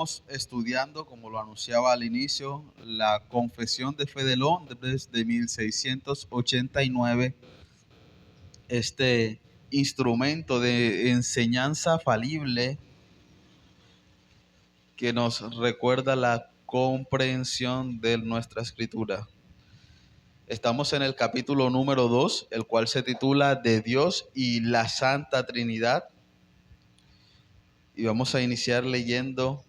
estamos estudiando, como lo anunciaba al inicio, la Confesión de Fe de Londres de 1689, este instrumento de enseñanza falible que nos recuerda la comprensión de nuestra escritura. Estamos en el capítulo número 2, el cual se titula De Dios y la Santa Trinidad. Y vamos a iniciar leyendo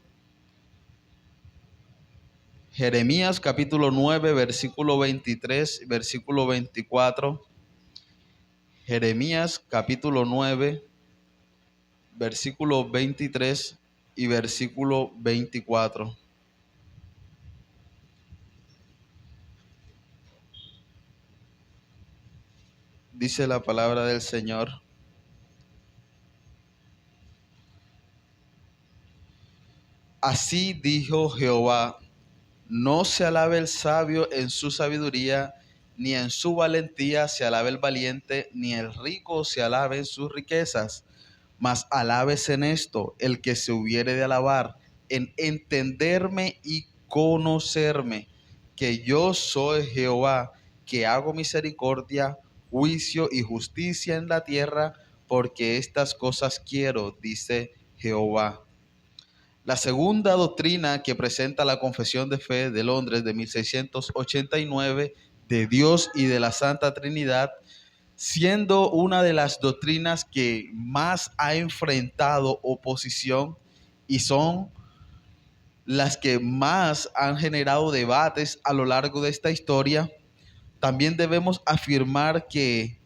Jeremías capítulo 9, versículo 23, versículo 24. Jeremías capítulo 9, versículo 23 y versículo 24. Dice la palabra del Señor: Así dijo Jehová: no se alabe el sabio en su sabiduría, ni en su valentía se alabe el valiente, ni el rico se alabe en sus riquezas. Mas alábese en esto el que se hubiere de alabar, en entenderme y conocerme, que yo soy Jehová, que hago misericordia, juicio y justicia en la tierra, porque estas cosas quiero, dice Jehová. La segunda doctrina que presenta la Confesión de Fe de Londres de 1689, de Dios y de la Santa Trinidad, siendo una de las doctrinas que más ha enfrentado oposición y son las que más han generado debates a lo largo de esta historia, también debemos afirmar que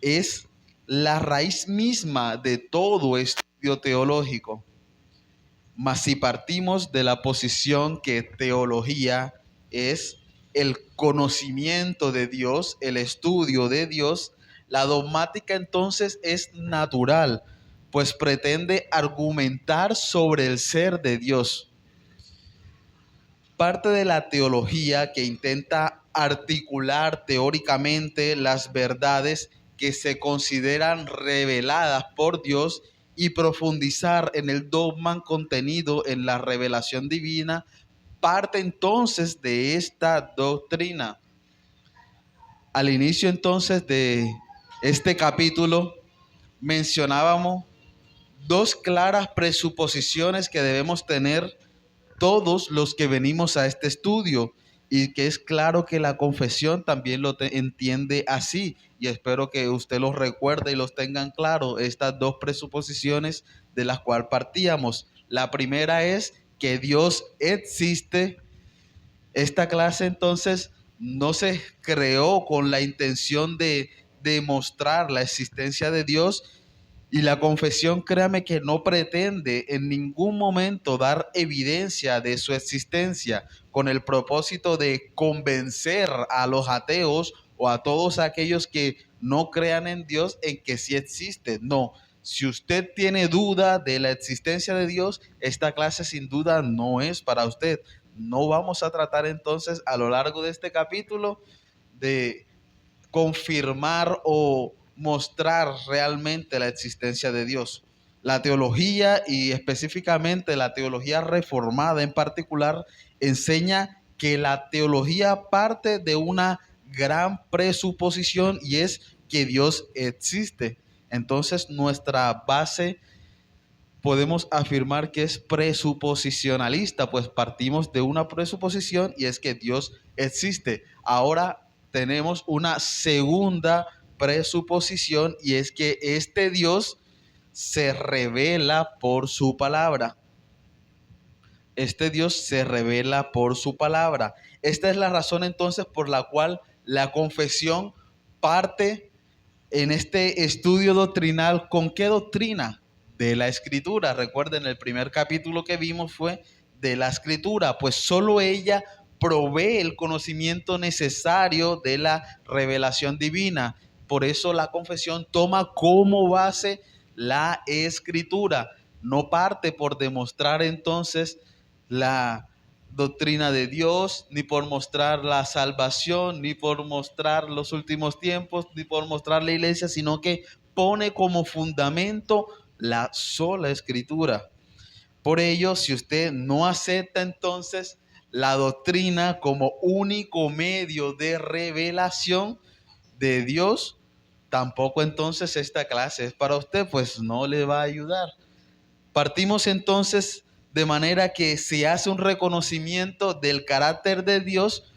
es la raíz misma de todo estudio teológico. Mas si partimos de la posición que teología es el conocimiento de Dios, el estudio de Dios, la dogmática entonces es natural, pues pretende argumentar sobre el ser de Dios. Parte de la teología que intenta articular teóricamente las verdades que se consideran reveladas por Dios y profundizar en el dogma contenido en la revelación divina, parte entonces de esta doctrina. Al inicio entonces de este capítulo mencionábamos dos claras presuposiciones que debemos tener todos los que venimos a este estudio, y que es claro que la confesión también lo entiende así, y espero que usted los recuerde y los tengan claro, estas dos presuposiciones de las cuales partíamos. La primera es que Dios existe. Esta clase entonces no se creó con la intención de demostrar la existencia de Dios, y la confesión, créame que no pretende en ningún momento dar evidencia de su existencia con el propósito de convencer a los ateos o a todos aquellos que no crean en Dios en que sí existe. No, si usted tiene duda de la existencia de Dios, esta clase sin duda no es para usted. No vamos a tratar entonces a lo largo de este capítulo de confirmar o mostrar realmente la existencia de Dios. La teología, y específicamente la teología reformada en particular, enseña que la teología parte de una gran presuposición, y es que Dios existe. Entonces nuestra base podemos afirmar que es presuposicionalista, pues partimos de una presuposición, y es que Dios existe. Ahora tenemos una segunda presuposición, y es que este Dios se revela por su palabra. Este Dios se revela por su palabra. Esta es la razón entonces por la cual la confesión parte en este estudio doctrinal. ¿Con qué doctrina? De la Escritura. Recuerden, el primer capítulo que vimos fue de la Escritura, pues solo ella provee el conocimiento necesario de la revelación divina. Por eso la confesión toma como base la Escritura. No parte por demostrar entonces la doctrina de Dios, ni por mostrar la salvación, ni por mostrar los últimos tiempos, ni por mostrar la iglesia, sino que pone como fundamento la sola Escritura. Por ello, si usted no acepta entonces la doctrina como único medio de revelación de Dios, tampoco entonces esta clase es para usted, pues no le va a ayudar. Partimos entonces de manera que se hace un reconocimiento del carácter de Dios,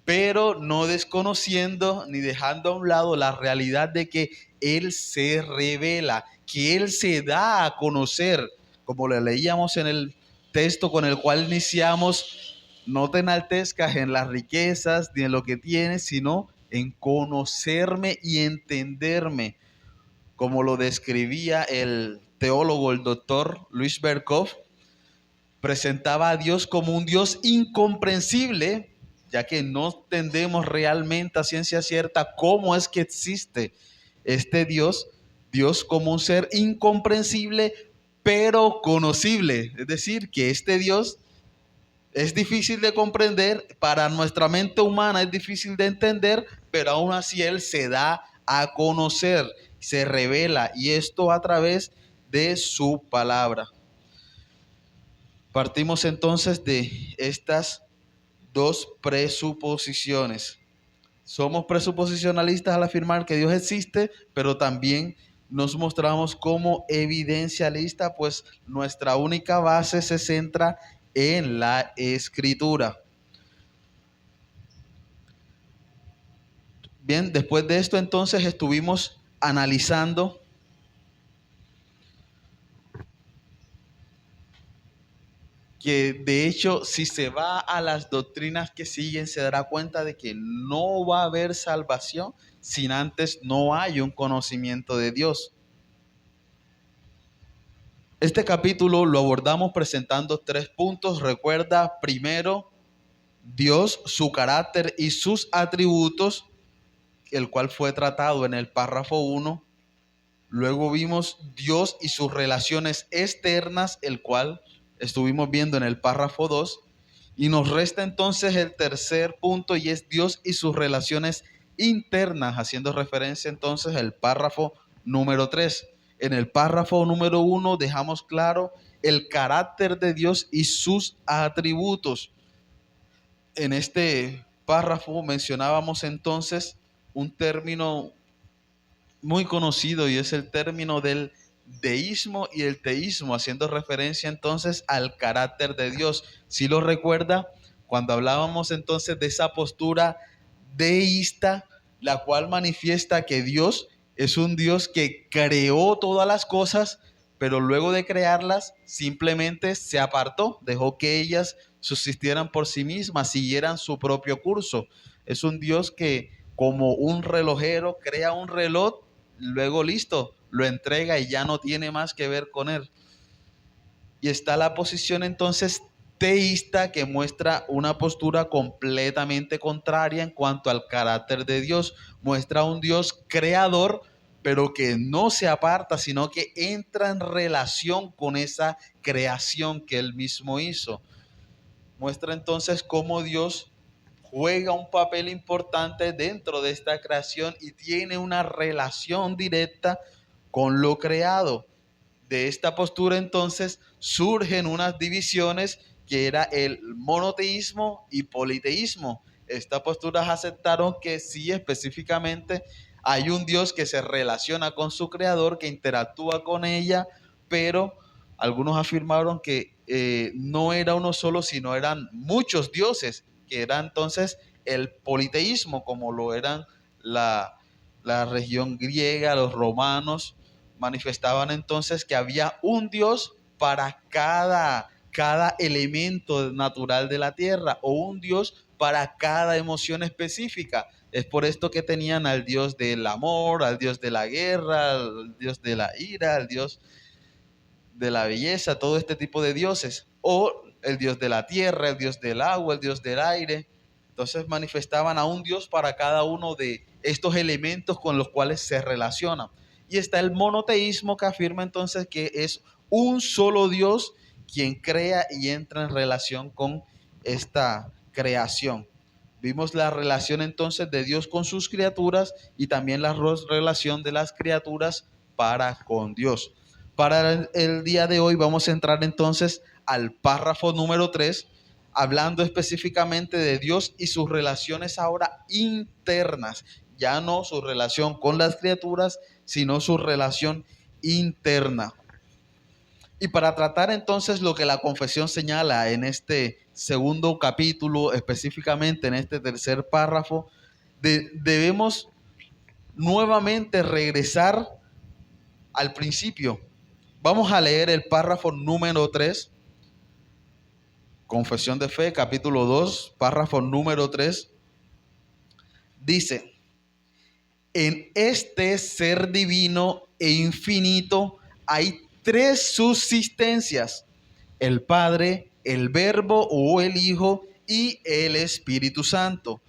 pero no desconociendo ni dejando a un lado la realidad de que Él se revela, que Él se da a conocer, como le leíamos en el texto con el cual iniciamos: no te enaltezcas en las riquezas ni en lo que tienes, sino en conocerme y entenderme, como lo describía el teólogo, el doctor Luis Berkhoff. Presentaba a Dios como un Dios incomprensible, ya que no entendemos realmente a ciencia cierta cómo es que existe este Dios. Dios como un ser incomprensible, pero conocible. Es decir, que este Dios es difícil de comprender, para nuestra mente humana es difícil de entender, pero aún así Él se da a conocer, se revela, y esto a través de su palabra. Partimos entonces de estas dos presuposiciones. Somos presuposicionalistas al afirmar que Dios existe, pero también nos mostramos como evidencialistas, pues nuestra única base se centra en la Escritura. Bien, después de esto entonces estuvimos analizando que de hecho, si se va a las doctrinas que siguen, se dará cuenta de que no va a haber salvación sin antes no hay un conocimiento de Dios. Este capítulo lo abordamos presentando 3 puntos. Recuerda, primero, Dios, su carácter y sus atributos, el cual fue tratado en el párrafo 1. Luego vimos Dios y sus relaciones externas, el cual estuvimos viendo en el párrafo 2. Y nos resta entonces el tercer punto, y es Dios y sus relaciones internas, haciendo referencia entonces al párrafo número 3. En el párrafo número 1 dejamos claro el carácter de Dios y sus atributos. En este párrafo mencionábamos entonces un término muy conocido, y es el término del deísmo y el teísmo, haciendo referencia entonces al carácter de Dios. Si lo recuerda, cuando hablábamos entonces de esa postura deísta, la cual manifiesta que Dios es un Dios que creó todas las cosas, pero luego de crearlas simplemente se apartó, dejó que ellas subsistieran por sí mismas, siguieran su propio curso. Es un Dios que, como un relojero, crea un reloj, luego listo, lo entrega y ya no tiene más que ver con él. Y está la posición entonces teísta, que muestra una postura completamente contraria en cuanto al carácter de Dios. Muestra un Dios creador, pero que no se aparta, sino que entra en relación con esa creación que él mismo hizo. Muestra entonces cómo Dios juega un papel importante dentro de esta creación y tiene una relación directa con lo creado. De esta postura entonces surgen unas divisiones, que era el monoteísmo y politeísmo. Estas posturas aceptaron que sí, específicamente hay un Dios que se relaciona con su creador, que interactúa con ella, pero algunos afirmaron que no era uno solo, sino eran muchos dioses, que era entonces el politeísmo, como lo eran la región griega, los romanos. Manifestaban entonces que había un Dios para cada elemento natural de la tierra, o un Dios para cada emoción específica. Es por esto que tenían al Dios del amor, al Dios de la guerra, al Dios de la ira, al Dios de la belleza, todo este tipo de dioses, o el Dios de la tierra, el Dios del agua, el Dios del aire. Entonces manifestaban a un Dios para cada uno de estos elementos con los cuales se relacionan. Y está el monoteísmo, que afirma entonces que es un solo Dios quien crea y entra en relación con esta creación. Vimos la relación entonces de Dios con sus criaturas, y también la relación de las criaturas para con Dios. Para el día de hoy vamos a entrar entonces al párrafo número 3, hablando específicamente de Dios y sus relaciones ahora internas, ya no su relación con las criaturas, sino su relación interna. Y para tratar entonces lo que la confesión señala en este segundo capítulo, específicamente en este tercer párrafo, debemos nuevamente regresar al principio. Vamos a leer el párrafo número 3, Confesión de Fe, capítulo 2, párrafo número 3. Dice: en este ser divino e infinito hay tres subsistencias: el Padre, el Verbo o el Hijo y el Espíritu Santo,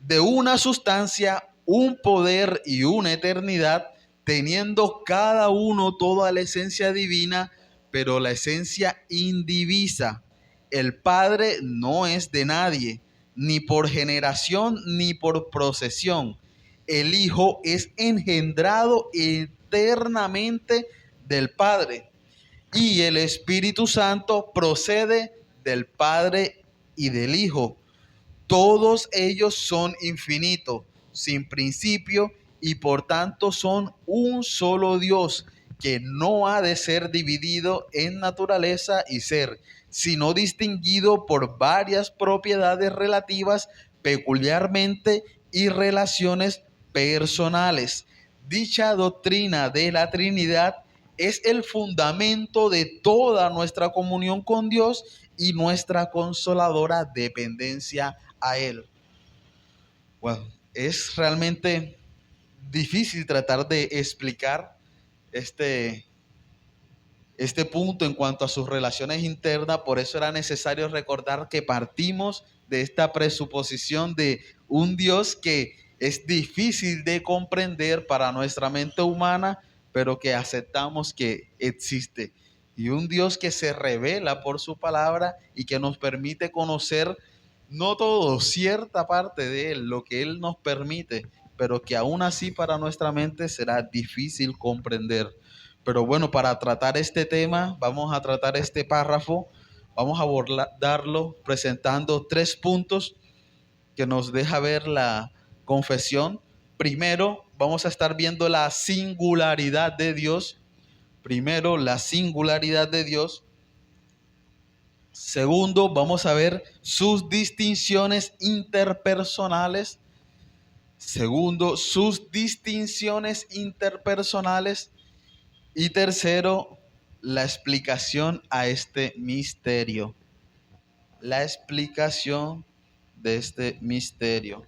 de una sustancia, un poder y una eternidad, teniendo cada uno toda la esencia divina, pero la esencia indivisa. El Padre no es de nadie, ni por generación ni por procesión. El Hijo es engendrado eternamente del Padre, y el Espíritu Santo procede del Padre y del Hijo. Todos ellos son infinitos, sin principio, y por tanto son un solo Dios, que no ha de ser dividido en naturaleza y ser, sino distinguido por varias propiedades relativas peculiarmente y relaciones personales. Dicha doctrina de la Trinidad es el fundamento de toda nuestra comunión con Dios y nuestra consoladora dependencia a Él. Bueno, es realmente difícil tratar de explicar este punto en cuanto a sus relaciones internas. Por eso era necesario recordar que partimos de esta presuposición de un Dios que es difícil de comprender para nuestra mente humana, pero que aceptamos que existe. Y un Dios que se revela por su palabra y que nos permite conocer no todo, cierta parte de Él, lo que Él nos permite, pero que aún así para nuestra mente será difícil comprender. Pero bueno, para tratar este tema, vamos a tratar este párrafo, vamos a abordarlo presentando 3 puntos que nos deja ver la confesión. Primero, vamos a estar viendo la singularidad de Dios. Primero, la singularidad de Dios. Segundo, vamos a ver sus distinciones interpersonales. Segundo, sus distinciones interpersonales. Y tercero, la explicación a este misterio. La explicación de este misterio.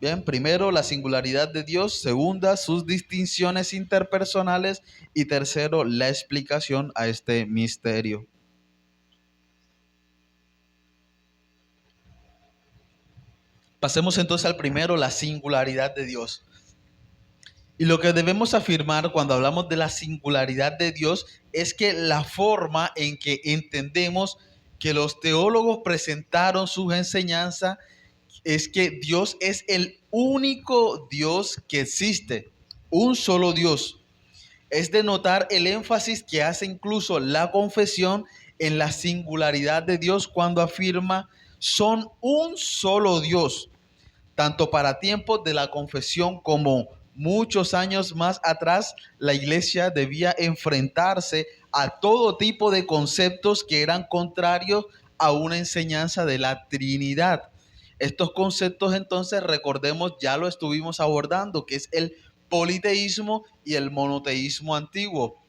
Bien, primero, la singularidad de Dios. Segunda, sus distinciones interpersonales. Y tercero, la explicación a este misterio. Pasemos entonces al primero, la singularidad de Dios. Y lo que debemos afirmar cuando hablamos de la singularidad de Dios es que la forma en que entendemos que los teólogos presentaron sus enseñanzas es que Dios es el único Dios que existe, un solo Dios. Es de notar el énfasis que hace incluso la confesión en la singularidad de Dios cuando afirma: son un solo Dios. Tanto para tiempos de la confesión como muchos años más atrás, la iglesia debía enfrentarse a todo tipo de conceptos que eran contrarios a una enseñanza de la Trinidad. Estos conceptos entonces, recordemos, ya lo estuvimos abordando, que es el politeísmo y el monoteísmo antiguo.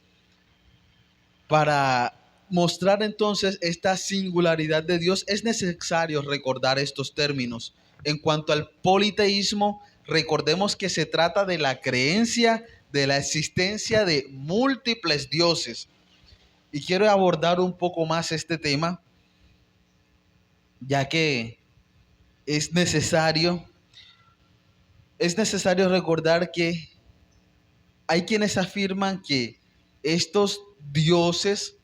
Para mostrar entonces esta singularidad de Dios es necesario recordar estos términos. En cuanto al politeísmo, recordemos que se trata de la creencia de la existencia de múltiples dioses. Y quiero abordar un poco más este tema, ya que es necesario recordar que hay quienes afirman que estos dioses,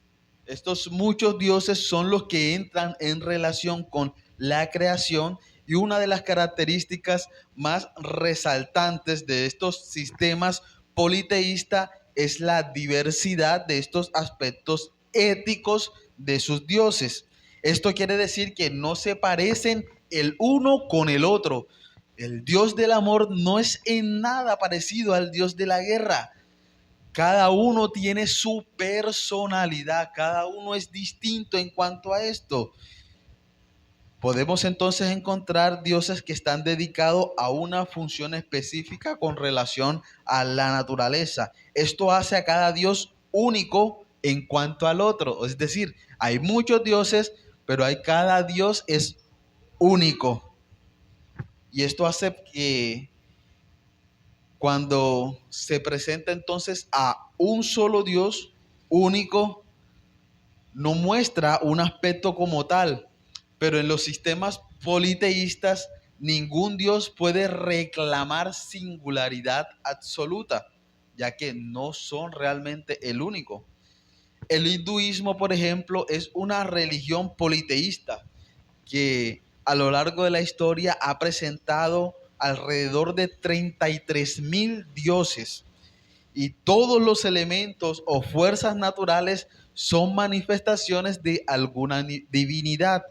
estos muchos dioses, son los que entran en relación con la creación, y una de las características más resaltantes de estos sistemas politeístas es la diversidad de estos aspectos éticos de sus dioses. Esto quiere decir que no se parecen el uno con el otro. El Dios del amor no es en nada parecido al Dios de la guerra. Cada uno tiene su personalidad, cada uno es distinto en cuanto a esto. Podemos entonces encontrar dioses que están dedicados a una función específica con relación a la naturaleza. Esto hace a cada dios único en cuanto al otro. Es decir, hay muchos dioses, pero cada dios es único. Y esto hace que cuando se presenta entonces a un solo Dios único, no muestra un aspecto como tal, pero en los sistemas politeístas ningún Dios puede reclamar singularidad absoluta, ya que no son realmente el único. El hinduismo, por ejemplo, es una religión politeísta que a lo largo de la historia ha presentado alrededor de 33,000 dioses, y todos los elementos o fuerzas naturales son manifestaciones de alguna divinidad,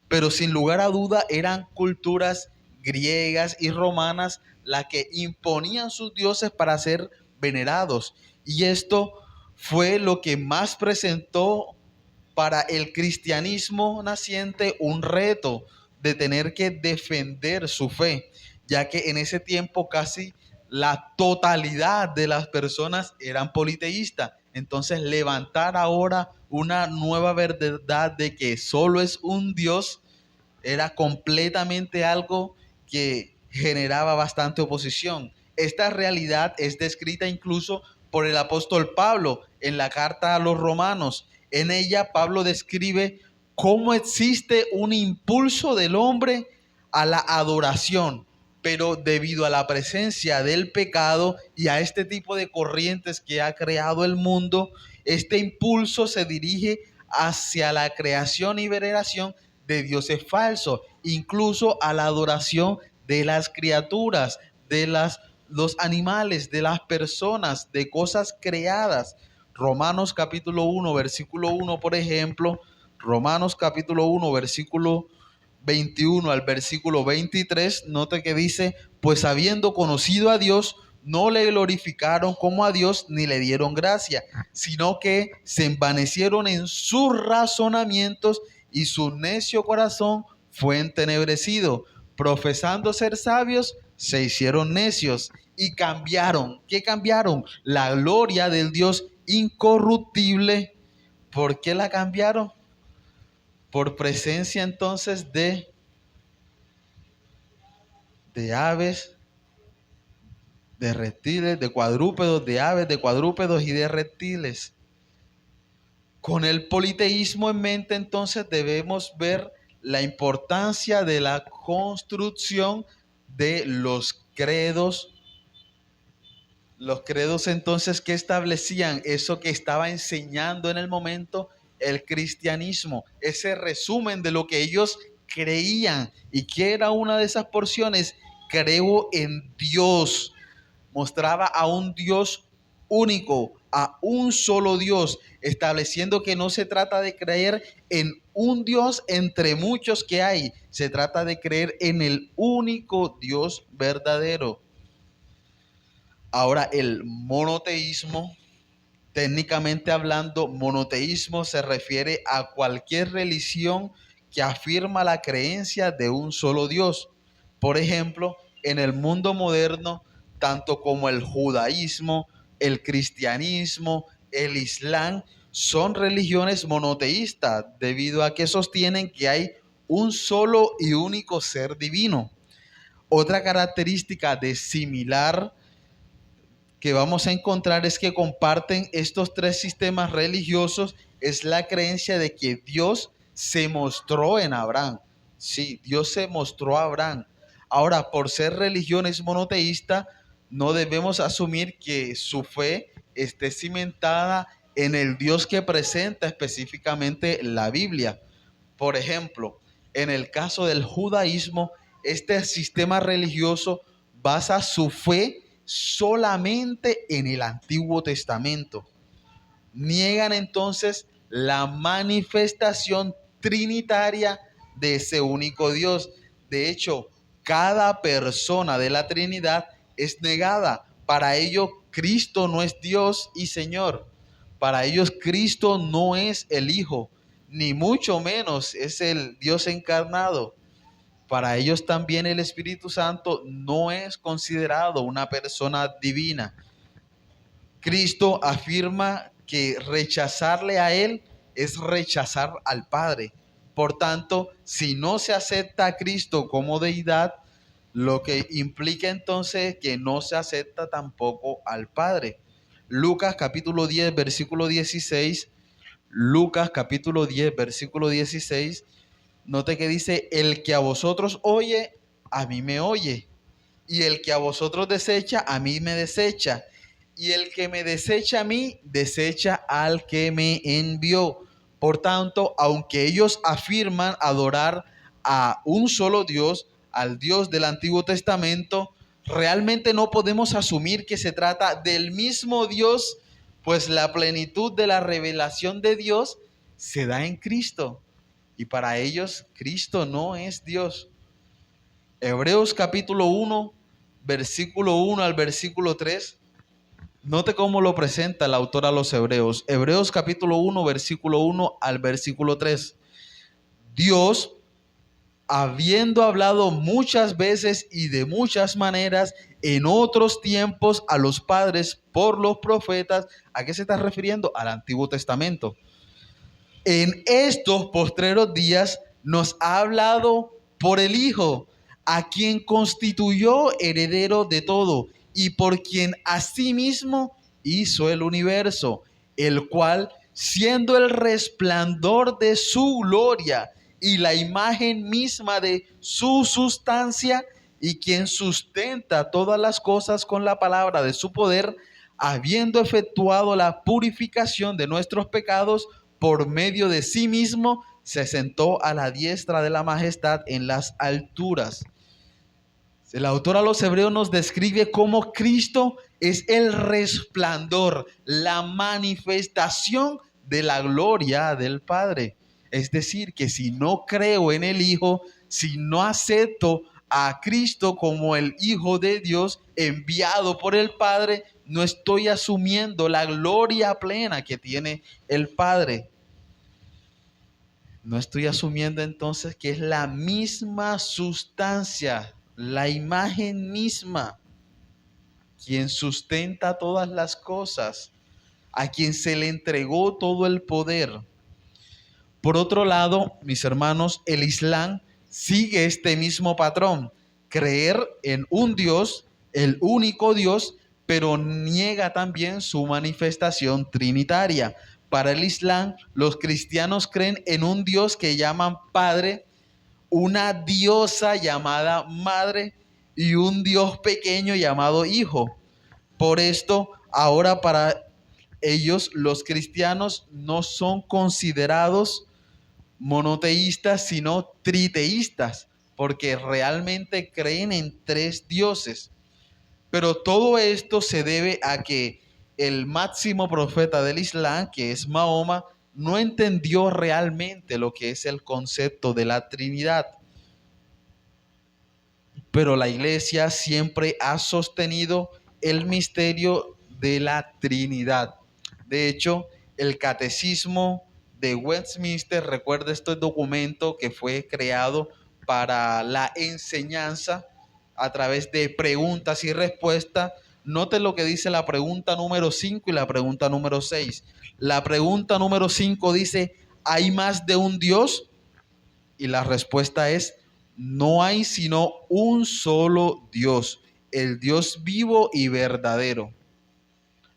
pero sin lugar a duda eran culturas griegas y romanas las que imponían sus dioses para ser venerados, y esto fue lo que más presentó para el cristianismo naciente un reto de tener que defender su fe, ya que en ese tiempo casi la totalidad de las personas eran politeístas. Entonces levantar ahora una nueva verdad de que solo es un Dios era completamente algo que generaba bastante oposición. Esta realidad es descrita incluso por el apóstol Pablo en la carta a los romanos. En ella Pablo describe cómo existe un impulso del hombre a la adoración, pero debido a la presencia del pecado y a este tipo de corrientes que ha creado el mundo, este impulso se dirige hacia la creación y veneración de dioses falsos, incluso a la adoración de las criaturas, de los animales, de las personas, de cosas creadas. Romanos capítulo 1, versículo 1, por ejemplo, Romanos capítulo 1, versículo 21 al versículo 23, note que dice, pues habiendo conocido a Dios, no le glorificaron como a Dios ni le dieron gracia, sino que se envanecieron en sus razonamientos y su necio corazón fue entenebrecido. Profesando ser sabios, se hicieron necios y cambiaron. ¿Qué cambiaron? La gloria del Dios incorruptible. ¿Por qué la cambiaron? Por presencia entonces de aves, de reptiles, de cuadrúpedos, de aves, de cuadrúpedos y de reptiles. Con el politeísmo en mente, entonces debemos ver la importancia de la construcción de los credos. Los credos entonces que establecían eso que estaba enseñando en el momento el cristianismo, ese resumen de lo que ellos creían. ¿Y que era una de esas porciones? Creo en Dios. Mostraba a un Dios único, a un solo Dios, estableciendo que no se trata de creer en un Dios entre muchos que hay, se trata de creer en el único Dios verdadero. Ahora, el monoteísmo, técnicamente hablando, monoteísmo se refiere a cualquier religión que afirma la creencia de un solo Dios. Por ejemplo, en el mundo moderno, tanto como el judaísmo, el cristianismo, el islam, son religiones monoteístas debido a que sostienen que hay un solo y único ser divino. Otra característica de similar que vamos a encontrar es que comparten estos tres sistemas religiosos es la creencia de que Dios se mostró en Abraham. Sí, Dios se mostró a Abraham. Ahora, por ser religiones monoteístas, no debemos asumir que su fe esté cimentada en el Dios que presenta específicamente la Biblia. Por ejemplo, en el caso del judaísmo, este sistema religioso basa su fe solamente en el Antiguo Testamento. Niegan entonces la manifestación trinitaria de ese único Dios. De hecho, cada persona de la Trinidad es negada. Para ellos, Cristo no es Dios y Señor. Para ellos, Cristo no es el Hijo, ni mucho menos es el Dios encarnado. Para ellos también el Espíritu Santo no es considerado una persona divina. Cristo afirma que rechazarle a Él es rechazar al Padre. Por tanto, si no se acepta a Cristo como deidad, lo que implica entonces que no se acepta tampoco al Padre. Lucas capítulo 10, versículo 16. Lucas capítulo 10, versículo 16. Note que dice, el que a vosotros oye, a mí me oye. Y el que a vosotros desecha, a mí me desecha. Y el que me desecha a mí, desecha al que me envió. Por tanto, aunque ellos afirman adorar a un solo Dios, al Dios del Antiguo Testamento, realmente no podemos asumir que se trata del mismo Dios, pues la plenitud de la revelación de Dios se da en Cristo. Y para ellos, Cristo no es Dios. Hebreos capítulo 1, versículo 1 al versículo 3. Note cómo lo presenta el autor a los Hebreos. Hebreos capítulo 1, versículo 1 al versículo 3. Dios, habiendo hablado muchas veces y de muchas maneras en otros tiempos a los padres por los profetas, ¿a qué se está refiriendo? Al Antiguo Testamento. En estos postreros días nos ha hablado por el Hijo, a quien constituyó heredero de todo y por quien asimismo hizo el universo, el cual, siendo el resplandor de su gloria y la imagen misma de su sustancia, y quien sustenta todas las cosas con la palabra de su poder, habiendo efectuado la purificación de nuestros pecados, por medio de sí mismo, se sentó a la diestra de la majestad en las alturas. El autor a los Hebreos nos describe cómo Cristo es el resplandor, la manifestación de la gloria del Padre. Es decir, que si no creo en el Hijo, si no acepto a Cristo como el Hijo de Dios enviado por el Padre, no estoy asumiendo la gloria plena que tiene el Padre. No estoy asumiendo entonces que es la misma sustancia, la imagen misma, quien sustenta todas las cosas, a quien se le entregó todo el poder. Por otro lado, mis hermanos, el Islam sigue este mismo patrón, creer en un Dios, el único Dios, pero niega también su manifestación trinitaria. Para el Islam, los cristianos creen en un Dios que llaman Padre, una diosa llamada Madre y un Dios pequeño llamado Hijo. Por esto, ahora para ellos los cristianos no son considerados monoteístas, sino triteístas, porque realmente creen en tres dioses. Pero todo esto se debe a que el máximo profeta del Islam, que es Mahoma, no entendió realmente lo que es el concepto de la Trinidad. Pero la iglesia siempre ha sostenido el misterio de la Trinidad. De hecho, el catecismo de Westminster, recuerda este documento que fue creado para la enseñanza a través de preguntas y respuestas. Note lo que dice la pregunta número 5 y la pregunta número 6. La pregunta número 5 dice, ¿hay más de un Dios? Y la respuesta es, no hay sino un solo Dios, el Dios vivo y verdadero.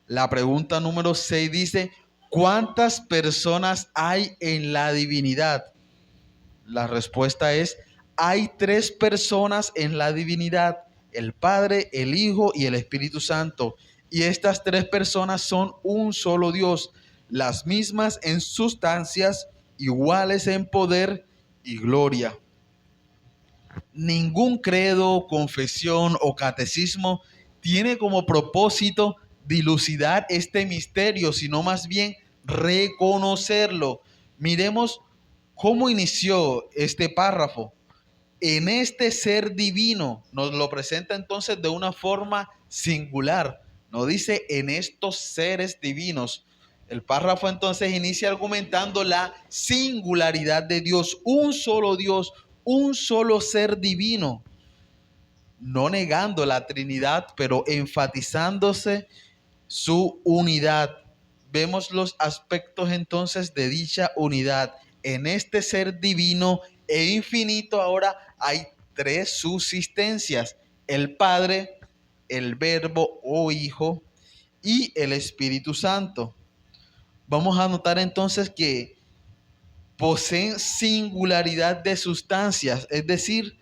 La pregunta número 6 dice, ¿cuántas personas hay en la divinidad? La respuesta es, hay tres personas en la divinidad, el Padre, el Hijo y el Espíritu Santo. Y estas tres personas son un solo Dios, las mismas en sustancias, iguales en poder y gloria. Ningún credo, confesión o catecismo tiene como propósito dilucidar este misterio, sino más bien reconocerlo. Miremos cómo inició este párrafo. En este ser divino nos lo presenta entonces de una forma singular. No dice en estos seres divinos. El párrafo entonces inicia argumentando la singularidad de Dios, un solo ser divino, no negando la Trinidad, pero enfatizándose su unidad. Vemos los aspectos entonces de dicha unidad. En este ser divino e infinito ahora hay tres subsistencias: el Padre, el Verbo o Hijo y el Espíritu Santo. Vamos a notar entonces que poseen singularidad de sustancias, es decir,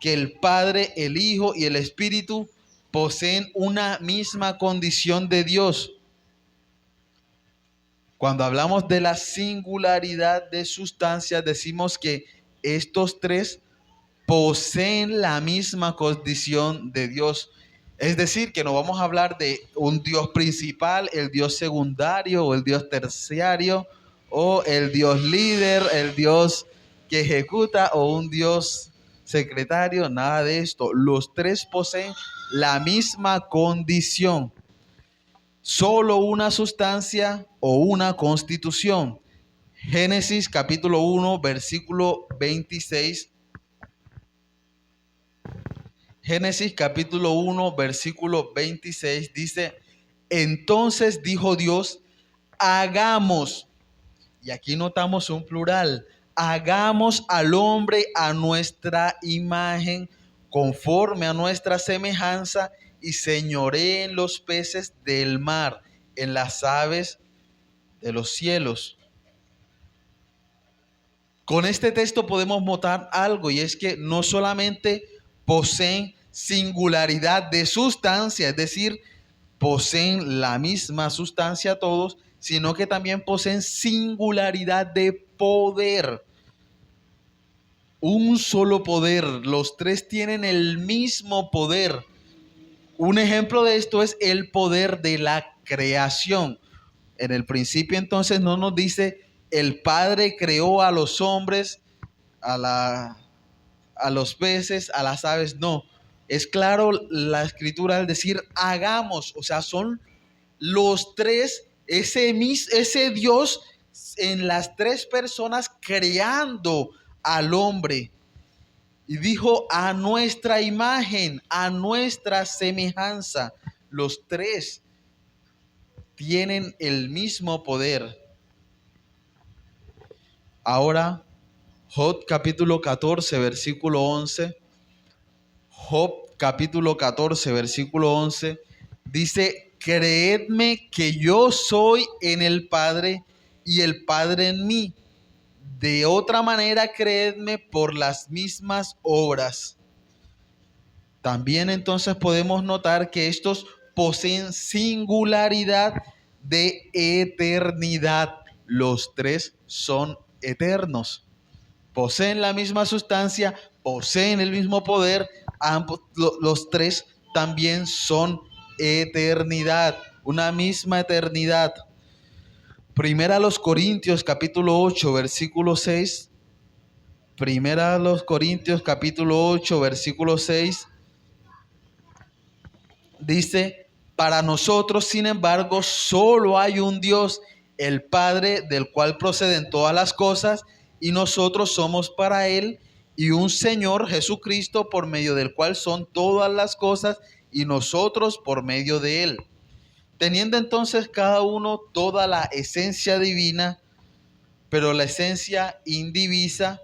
que el Padre, el Hijo y el Espíritu poseen una misma condición de Dios. Cuando hablamos de la singularidad de sustancias, decimos que estos tres poseen la misma condición de Dios. Es decir, que no vamos a hablar de un Dios principal, el Dios secundario o el Dios terciario, o el Dios líder, el Dios que ejecuta, o un Dios secretario, nada de esto. Los tres poseen la misma condición, solo una sustancia o una constitución. Génesis capítulo 1, versículo 26. Génesis capítulo 1, versículo 26 dice: entonces dijo Dios, hagamos, y aquí notamos un plural, hagamos al hombre a nuestra imagen, conforme a nuestra semejanza, y señoree en los peces del mar, en las aves de los cielos. Con este texto podemos notar algo, y es que no solamente poseen singularidad de sustancia, es decir, poseen la misma sustancia todos, sino que también poseen singularidad de poder. Un solo poder, los tres tienen el mismo poder. Un ejemplo de esto es el poder de la creación. En el principio entonces no nos dice el Padre creó a los hombres, a los peces, a las aves, no. Es claro la escritura al decir hagamos, o sea, son los tres, ese Dios en las tres personas creando al hombre. Y dijo a nuestra imagen, a nuestra semejanza. Los tres tienen el mismo poder. Ahora, Job capítulo 14, versículo 11. Job capítulo 14, versículo 11. Dice, creedme que yo soy en el Padre y el Padre en mí. De otra manera, creedme por las mismas obras. También entonces podemos notar que estos poseen singularidad de eternidad. Los tres son eternos. Poseen la misma sustancia, poseen el mismo poder. Ambos, los tres también son eternidad, una misma eternidad. Primera a los Corintios capítulo 8, versículo 6. Primera a los Corintios capítulo 8, versículo 6. Dice, para nosotros, sin embargo, solo hay un Dios, el Padre, del cual proceden todas las cosas, y nosotros somos para Él, y un Señor Jesucristo, por medio del cual son todas las cosas, y nosotros por medio de Él. Teniendo entonces cada uno toda la esencia divina, pero la esencia indivisa.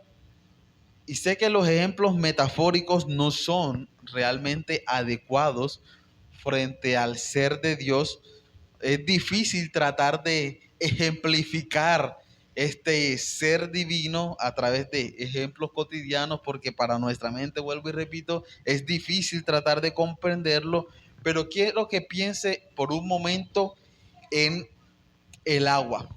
Y sé que los ejemplos metafóricos no son realmente adecuados frente al ser de Dios. Es difícil tratar de ejemplificar este ser divino a través de ejemplos cotidianos, porque para nuestra mente, vuelvo y repito, es difícil tratar de comprenderlo, pero quiero que piense por un momento en el agua.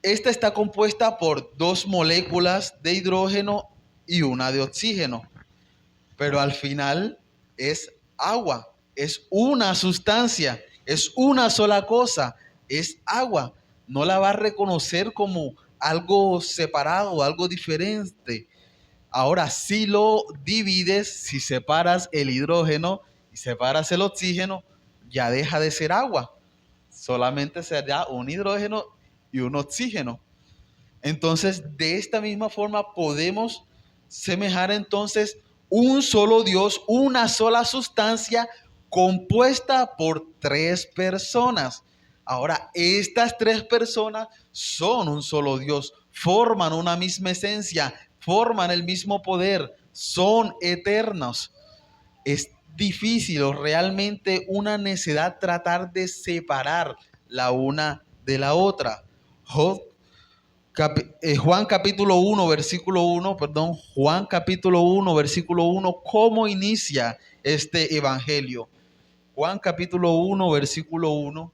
Esta está compuesta por dos moléculas de hidrógeno y una de oxígeno, pero al final es agua, es una sustancia, es una sola cosa, es agua. No la va a reconocer como algo separado, algo diferente. Ahora, si lo divides, si separas el hidrógeno y separas el oxígeno, ya deja de ser agua. Solamente será un hidrógeno y un oxígeno. Entonces, de esta misma forma podemos semejar entonces un solo Dios, una sola sustancia compuesta por tres personas. Ahora, estas tres personas son un solo Dios, forman una misma esencia, forman el mismo poder, son eternos. Es difícil o realmente una necedad tratar de separar la una de la otra. Juan capítulo 1, versículo 1, perdón, Juan capítulo 1, versículo 1, ¿cómo inicia este evangelio? Juan capítulo 1, versículo 1,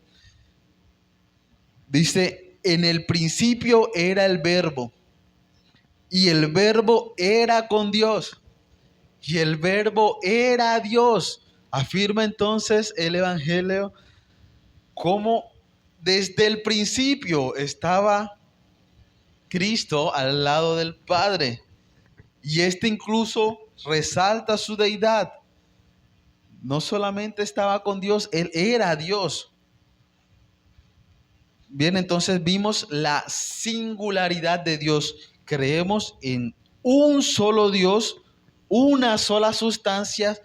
dice, en el principio era el verbo, y el verbo era con Dios, y el verbo era Dios. Afirma entonces el evangelio cómo desde el principio estaba Cristo al lado del Padre. Y este incluso resalta su deidad. No solamente estaba con Dios, Él era Dios. Bien, entonces vimos la singularidad de Dios. Creemos en un solo Dios, una sola sustancia,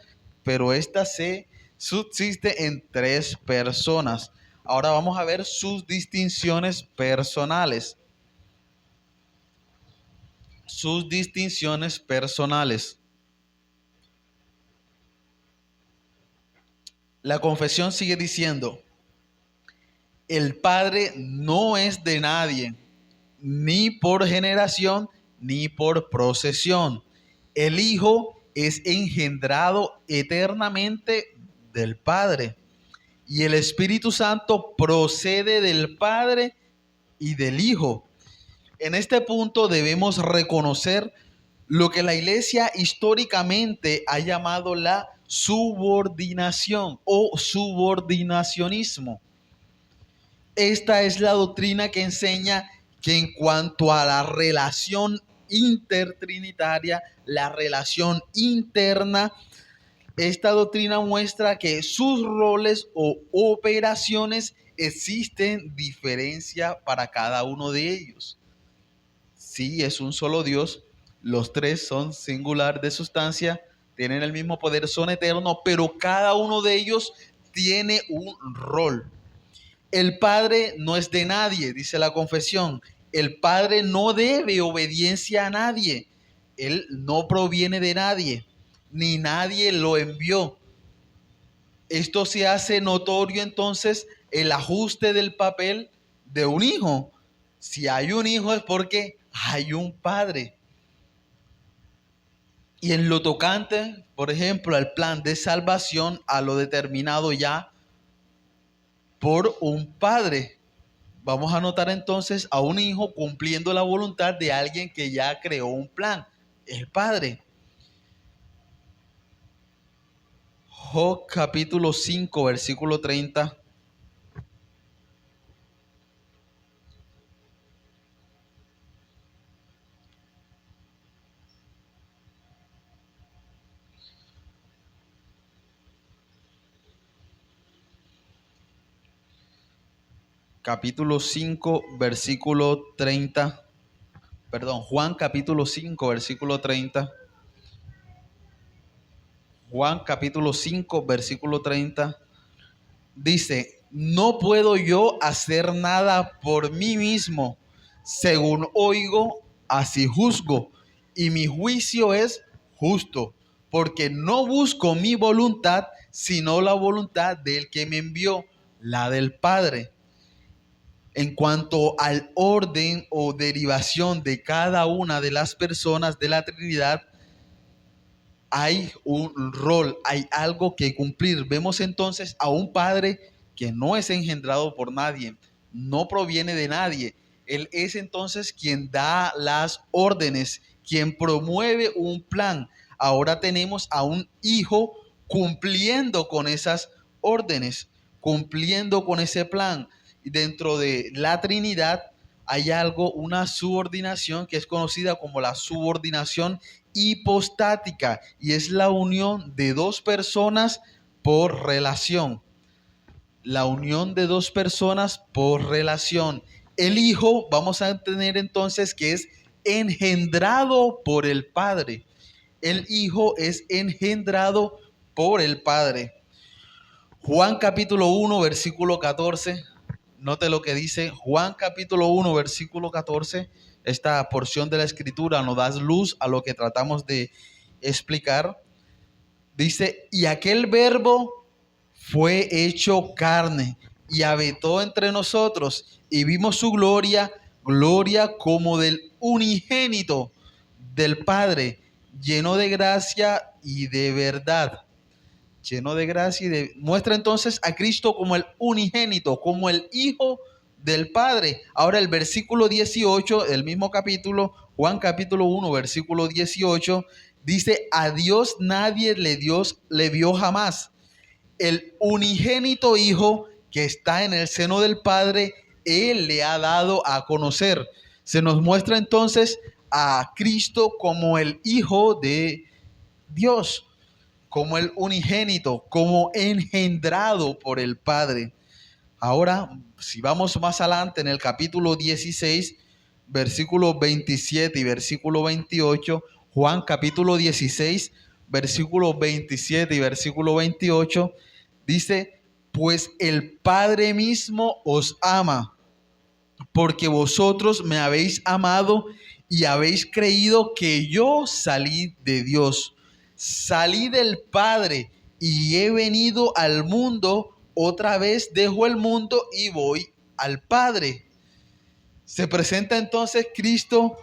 pero esta se subsiste en tres personas. Ahora vamos a ver sus distinciones personales. Sus distinciones personales. La confesión sigue diciendo, el Padre no es de nadie, ni por generación, ni por procesión. El Hijo es engendrado eternamente del Padre. Y el Espíritu Santo procede del Padre y del Hijo. En este punto debemos reconocer lo que la Iglesia históricamente ha llamado la subordinación o subordinacionismo. Esta es la doctrina que enseña que en cuanto a la relación intertrinitaria, la relación interna, esta doctrina muestra que sus roles o operaciones existen diferencia para cada uno de ellos. Sí, es un solo Dios, los tres son singular de sustancia, tienen el mismo poder, son eternos, pero cada uno de ellos tiene un rol. El Padre no es de nadie, dice la confesión. El Padre no debe obediencia a nadie. Él no proviene de nadie, ni nadie lo envió. Esto se hace notorio entonces el ajuste del papel de un hijo. Si hay un hijo es porque hay un padre. Y en lo tocante, por ejemplo, al plan de salvación, a lo determinado ya por un padre. Vamos a notar entonces a un hijo cumpliendo la voluntad de alguien que ya creó un plan, el Padre. Job capítulo 5, versículo 30. Capítulo 5, versículo 30. Perdón, Juan capítulo 5, versículo 30. Juan capítulo 5, versículo 30. Dice, no puedo yo hacer nada por mí mismo. Según oigo, así juzgo. Y mi juicio es justo, porque no busco mi voluntad, sino la voluntad del que me envió, la del Padre. En cuanto al orden o derivación de cada una de las personas de la Trinidad, hay un rol, hay algo que cumplir. Vemos entonces a un Padre que no es engendrado por nadie, no proviene de nadie. Él es entonces quien da las órdenes, quien promueve un plan. Ahora tenemos a un Hijo cumpliendo con esas órdenes, cumpliendo con ese plan. Y dentro de la Trinidad hay algo, una subordinación que es conocida como la subordinación hipostática, y es la unión de dos personas por relación. La unión de dos personas por relación. El Hijo, vamos a entender entonces que es engendrado por el Padre. El Hijo es engendrado por el Padre. Juan capítulo 1, versículo 14. Note lo que dice Juan capítulo 1, versículo 14. Esta porción de la escritura nos da luz a lo que tratamos de explicar. Dice, y aquel verbo fue hecho carne y habitó entre nosotros y vimos su gloria, gloria como del unigénito del Padre, lleno de gracia y de verdad. Lleno de gracia y de... Muestra entonces a Cristo como el unigénito, como el Hijo del Padre. Ahora el versículo 18, el mismo capítulo, Juan capítulo 1, versículo 18, dice, a Dios nadie le vio jamás. El unigénito Hijo que está en el seno del Padre, Él le ha dado a conocer. Se nos muestra entonces a Cristo como el Hijo de Dios, como el unigénito, como engendrado por el Padre. Ahora, si vamos más adelante en el capítulo 16, versículo 27 y versículo 28, Juan capítulo 16, versículo 27 y versículo 28, dice, pues el Padre mismo os ama, porque vosotros me habéis amado y habéis creído que yo salí de Dios. Salí del Padre y he venido al mundo. Otra vez dejo el mundo y voy al Padre. Se presenta entonces Cristo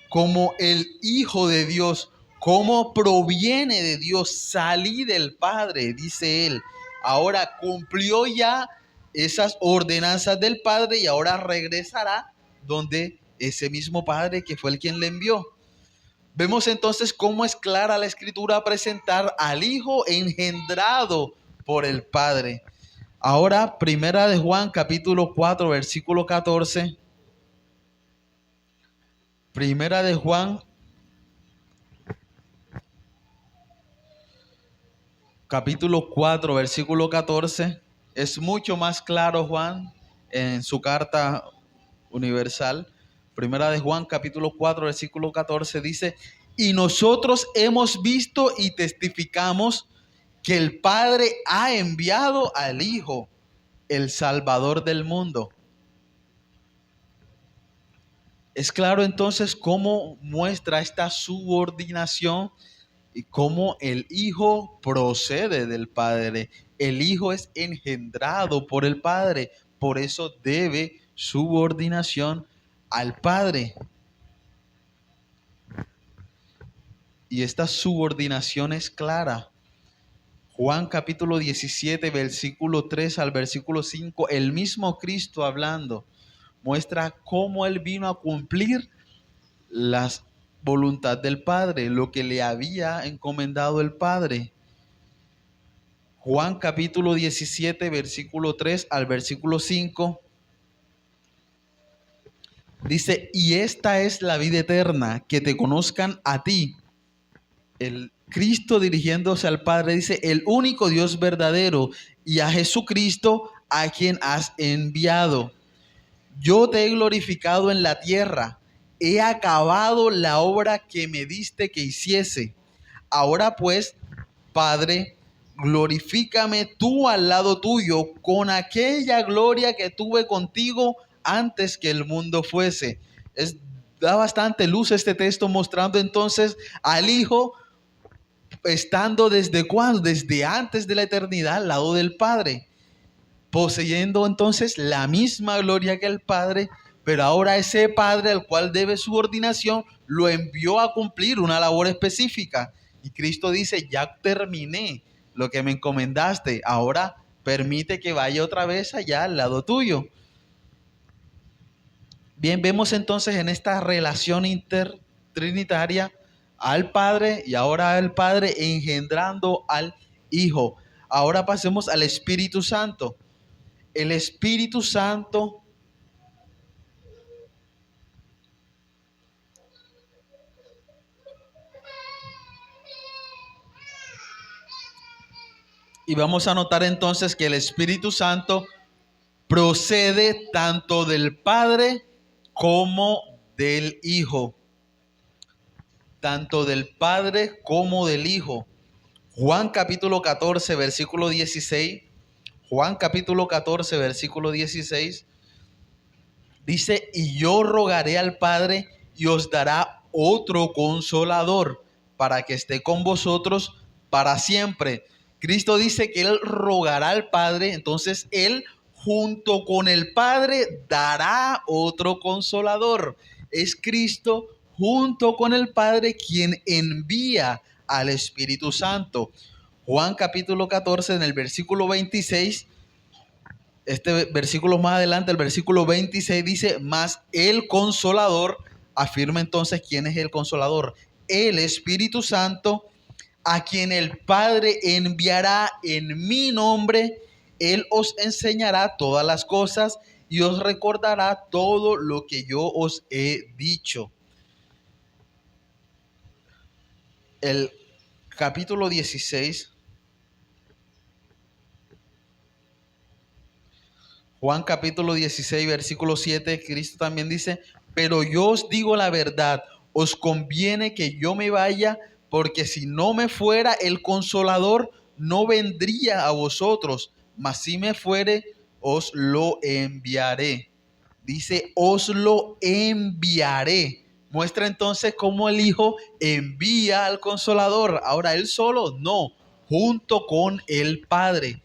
como el Hijo de Dios, como proviene de Dios. Salí del Padre, dice él. Ahora cumplió ya esas ordenanzas del Padre y ahora regresará donde ese mismo Padre que fue el quien le envió. Vemos entonces cómo es clara la Escritura a presentar al Hijo engendrado por el Padre. Ahora, primera de Juan, capítulo 4, versículo 14. Primera de Juan, capítulo 4, versículo 14. Es mucho más claro Juan en su carta universal. Primera de Juan, capítulo 4, versículo 14 dice, y nosotros hemos visto y testificamos que el Padre ha enviado al Hijo, el Salvador del mundo. Es claro entonces cómo muestra esta subordinación y cómo el Hijo procede del Padre. El Hijo es engendrado por el Padre, por eso debe subordinación al Padre. Y esta subordinación es clara. Juan capítulo 17, versículo 3 al versículo 5, el mismo Cristo hablando, muestra cómo Él vino a cumplir la voluntad del Padre, lo que le había encomendado el Padre. Juan capítulo 17, versículo 3 al versículo 5, dice, y esta es la vida eterna, que te conozcan a ti. El Cristo dirigiéndose al Padre dice, el único Dios verdadero, y a Jesucristo a quien has enviado. Yo te he glorificado en la tierra, he acabado la obra que me diste que hiciese. Ahora pues, Padre, glorifícame tú al lado tuyo con aquella gloria que tuve contigo antes que el mundo fuese. Da bastante luz este texto mostrando entonces al Hijo estando desde cuándo, desde antes de la eternidad al lado del Padre, poseyendo entonces la misma gloria que el Padre, pero ahora ese Padre al cual debe su ordinación lo envió a cumplir una labor específica. Y Cristo dice, ya terminé lo que me encomendaste, ahora permite que vaya otra vez allá al lado tuyo. Bien, vemos entonces en esta relación intertrinitaria al Padre y ahora al Padre engendrando al Hijo. Ahora pasemos al Espíritu Santo. El Espíritu Santo y vamos a notar entonces que el Espíritu Santo procede tanto del Padre como del Hijo. Tanto del Padre como del Hijo. Juan capítulo 14, versículo 16. Juan capítulo 14, versículo 16. Dice, y yo rogaré al Padre y os dará otro consolador para que esté con vosotros para siempre. Cristo dice que Él rogará al Padre, entonces Él junto con el Padre dará otro consolador. Es Cristo junto con el Padre quien envía al Espíritu Santo. Juan capítulo 14 en el versículo 26. Este versículo más adelante, el versículo 26 dice, mas el Consolador, afirma entonces quién es el Consolador, el Espíritu Santo, a quien el Padre enviará en mi nombre, Él os enseñará todas las cosas y os recordará todo lo que yo os he dicho. El capítulo 16. Juan capítulo 16, versículo 7, Cristo también dice, pero yo os digo la verdad, os conviene que yo me vaya, porque si no me fuera el Consolador, no vendría a vosotros, mas si me fuere, os lo enviaré. Dice, os lo enviaré. Muestra entonces cómo el Hijo envía al Consolador. Ahora, él solo no, junto con el Padre.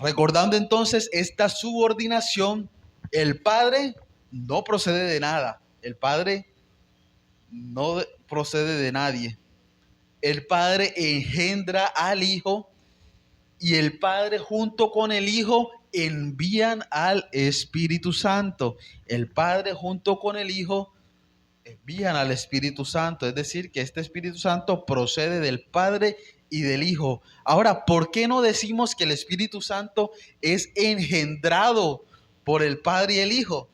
Recordando entonces esta subordinación, el Padre no procede de nada. El Padre no procede de nadie. El Padre engendra al Hijo y el Padre junto con el Hijo envían al Espíritu Santo. El Padre junto con el Hijo envían al Espíritu Santo. Es decir, que este Espíritu Santo procede del Padre y del Hijo. Ahora, ¿por qué no decimos que el Espíritu Santo es engendrado por el Padre y el Hijo?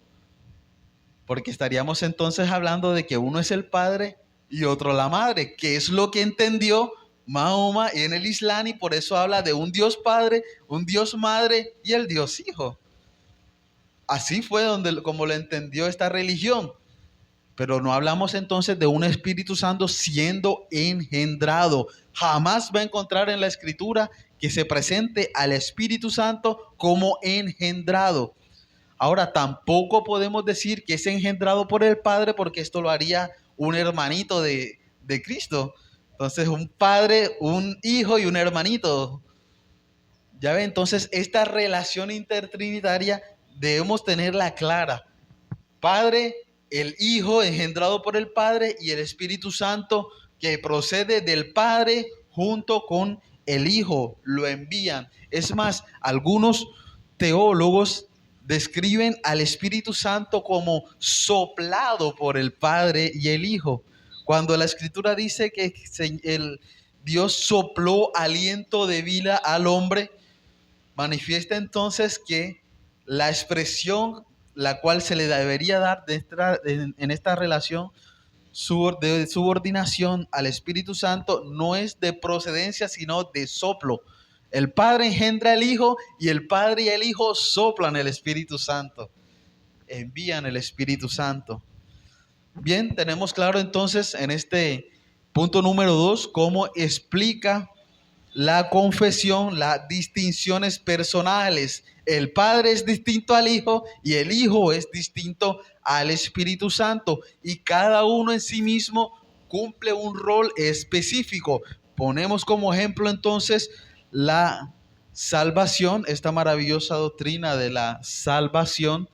Porque estaríamos entonces hablando de que uno es el Padre y otro la Madre, que es lo que entendió Mahoma en el Islam, y por eso habla de un Dios Padre, un Dios Madre y el Dios Hijo. Así fue como lo entendió esta religión. Pero no hablamos entonces de un Espíritu Santo siendo engendrado. Jamás va a encontrar en la Escritura que se presente al Espíritu Santo como engendrado. Ahora, tampoco podemos decir que es engendrado por el Padre, porque esto lo haría un hermanito de Cristo. Entonces, un padre, un hijo y un hermanito. Ya ve, entonces esta relación intertrinitaria debemos tenerla clara. Padre, el Hijo engendrado por el Padre y el Espíritu Santo que procede del Padre junto con el Hijo, lo envían. Es más, algunos teólogos describen al Espíritu Santo como soplado por el Padre y el Hijo. Cuando la Escritura dice que el Dios sopló aliento de vida al hombre, manifiesta entonces que la expresión la cual se le debería dar en esta relación de subordinación al Espíritu Santo no es de procedencia, sino de soplo. El Padre engendra al Hijo y el Padre y el Hijo soplan el Espíritu Santo, envían el Espíritu Santo. Bien, tenemos claro entonces en este punto número 2 cómo explica la confesión, las distinciones personales. El Padre es distinto al Hijo y el Hijo es distinto al Espíritu Santo, y cada uno en sí mismo cumple un rol específico. Ponemos como ejemplo entonces la salvación, esta maravillosa doctrina de la salvación,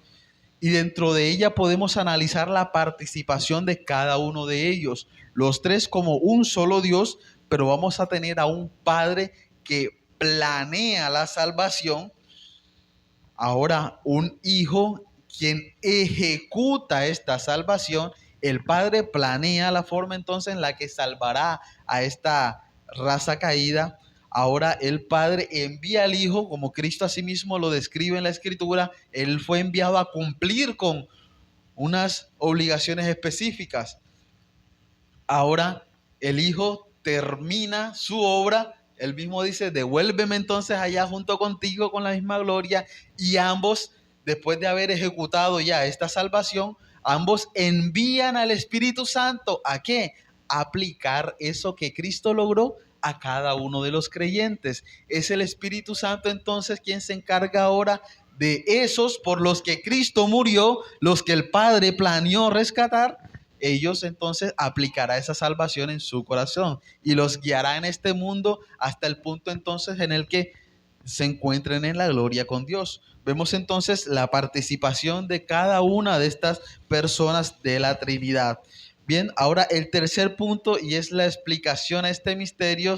y dentro de ella podemos analizar la participación de cada uno de ellos, los tres como un solo Dios, pero vamos a tener a un Padre que planea la salvación, ahora un Hijo quien ejecuta esta salvación. El Padre planea la forma entonces en la que salvará a esta raza caída, ahora el Padre envía al Hijo, como Cristo asimismo lo describe en la Escritura. Él fue enviado a cumplir con unas obligaciones específicas. Ahora el Hijo termina su obra. Él mismo dice: devuélveme entonces allá junto contigo con la misma gloria. Y ambos, después de haber ejecutado ya esta salvación, ambos envían al Espíritu Santo. ¿A qué? A aplicar eso que Cristo logró a cada uno de los creyentes. Es el Espíritu Santo entonces quien se encarga ahora de esos por los que Cristo murió, los que el Padre planeó rescatar. Ellos entonces aplicará esa salvación en su corazón y los guiará en este mundo hasta el punto entonces en el que se encuentren en la gloria con Dios. Vemos entonces la participación de cada una de estas personas de la Trinidad. Bien, ahora el tercer punto, y es la explicación a este misterio.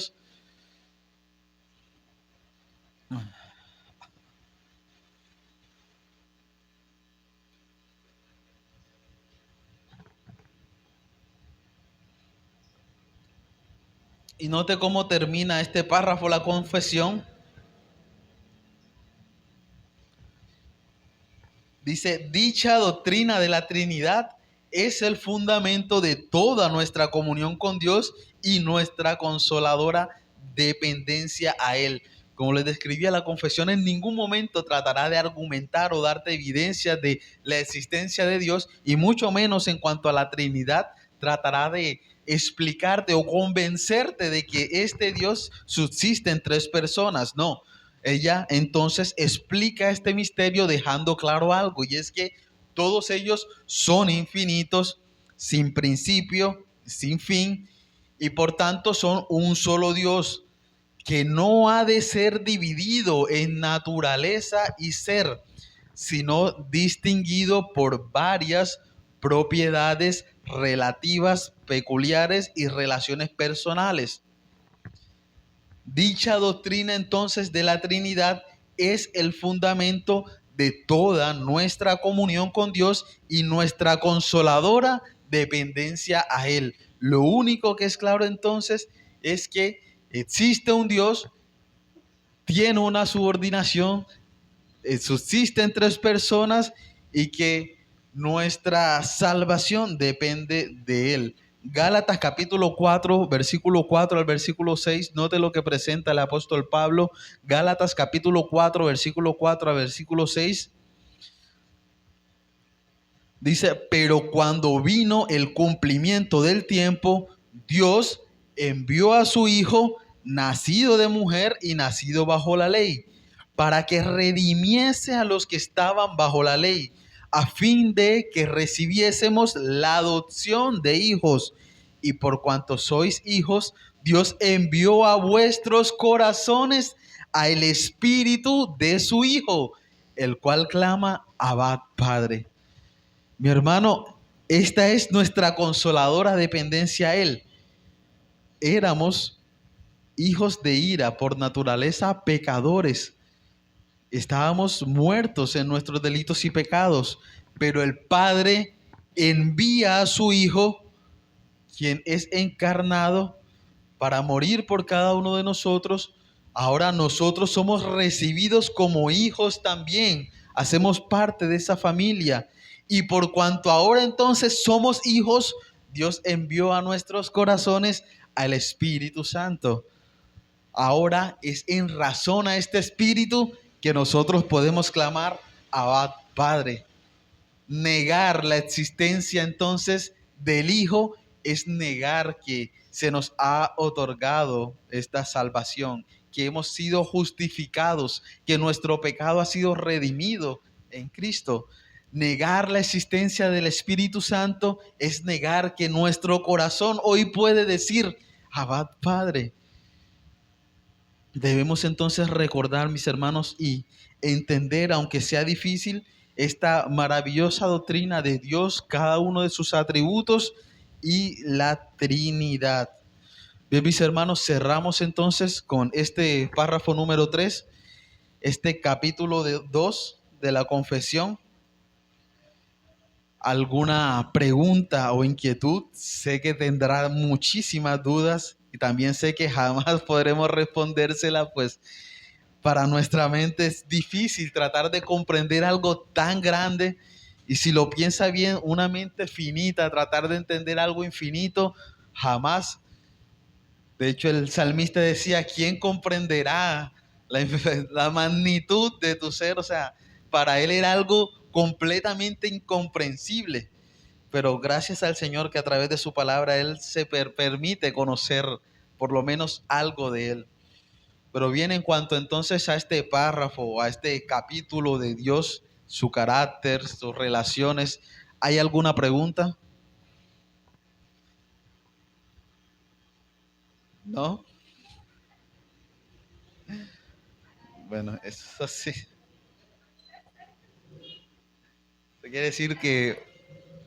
Y note cómo termina este párrafo, la confesión. Dice: dicha doctrina de la Trinidad es el fundamento de toda nuestra comunión con Dios y nuestra consoladora dependencia a Él. Como les describía, la confesión en ningún momento tratará de argumentar o darte evidencias de la existencia de Dios, y mucho menos en cuanto a la Trinidad tratará de explicarte o convencerte de que este Dios subsiste en tres personas. No, ella entonces explica este misterio dejando claro algo, y es que todos ellos son infinitos, sin principio, sin fin, y por tanto son un solo Dios que no ha de ser dividido en naturaleza y ser, sino distinguido por varias propiedades relativas, peculiares y relaciones personales. Dicha doctrina entonces de la Trinidad es el fundamento de toda nuestra comunión con Dios y nuestra consoladora dependencia a Él. Lo único que es claro entonces es que existe un Dios, tiene una subordinación, subsisten tres personas y que nuestra salvación depende de Él. Gálatas capítulo 4, versículo 4 al versículo 6, note lo que presenta el apóstol Pablo. Gálatas capítulo 4, versículo 4 al versículo 6. Dice: pero cuando vino el cumplimiento del tiempo, Dios envió a su Hijo, nacido de mujer y nacido bajo la ley, para que redimiese a los que estaban bajo la ley, a fin de que recibiésemos la adopción de hijos. Y por cuanto sois hijos, Dios envió a vuestros corazones al Espíritu de su Hijo, el cual clama: Abba, Padre. Mi hermano, esta es nuestra consoladora dependencia a Él. Éramos hijos de ira, por naturaleza pecadores. Estábamos muertos en nuestros delitos y pecados, pero el Padre envía a su Hijo, quien es encarnado, para morir por cada uno de nosotros. Ahora nosotros somos recibidos como hijos también, hacemos parte de esa familia. Y por cuanto ahora entonces somos hijos, Dios envió a nuestros corazones al Espíritu Santo. Ahora es en razón a este Espíritu que nosotros podemos clamar: Abba, Padre. Negar la existencia entonces del Hijo es negar que se nos ha otorgado esta salvación, que hemos sido justificados, que nuestro pecado ha sido redimido en Cristo. Negar la existencia del Espíritu Santo es negar que nuestro corazón hoy puede decir: Abba, Padre. Debemos entonces recordar, mis hermanos, y entender, aunque sea difícil, esta maravillosa doctrina de Dios, cada uno de sus atributos y la Trinidad. Bien, mis hermanos, cerramos entonces con este párrafo número 3, este capítulo 2 de la confesión. ¿Alguna pregunta o inquietud? Sé que tendrá muchísimas dudas y también sé que jamás podremos respondérsela, pues para nuestra mente es difícil tratar de comprender algo tan grande. Y si lo piensa bien, una mente finita, tratar de entender algo infinito, jamás. De hecho, el salmista decía, ¿quién comprenderá la magnitud de tu ser? O sea, para él era algo completamente incomprensible. Pero gracias al Señor que a través de su palabra Él se permite conocer por lo menos algo de Él. Pero bien, en cuanto entonces a este párrafo, a este capítulo de Dios, su carácter, sus relaciones, ¿hay alguna pregunta? ¿No? Bueno, eso sí. Eso quiere decir que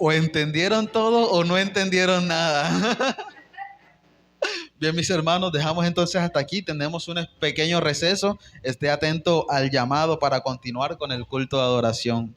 o entendieron todo o no entendieron nada. Bien, mis hermanos, dejamos entonces hasta aquí. Tenemos un pequeño receso. Esté atento al llamado para continuar con el culto de adoración.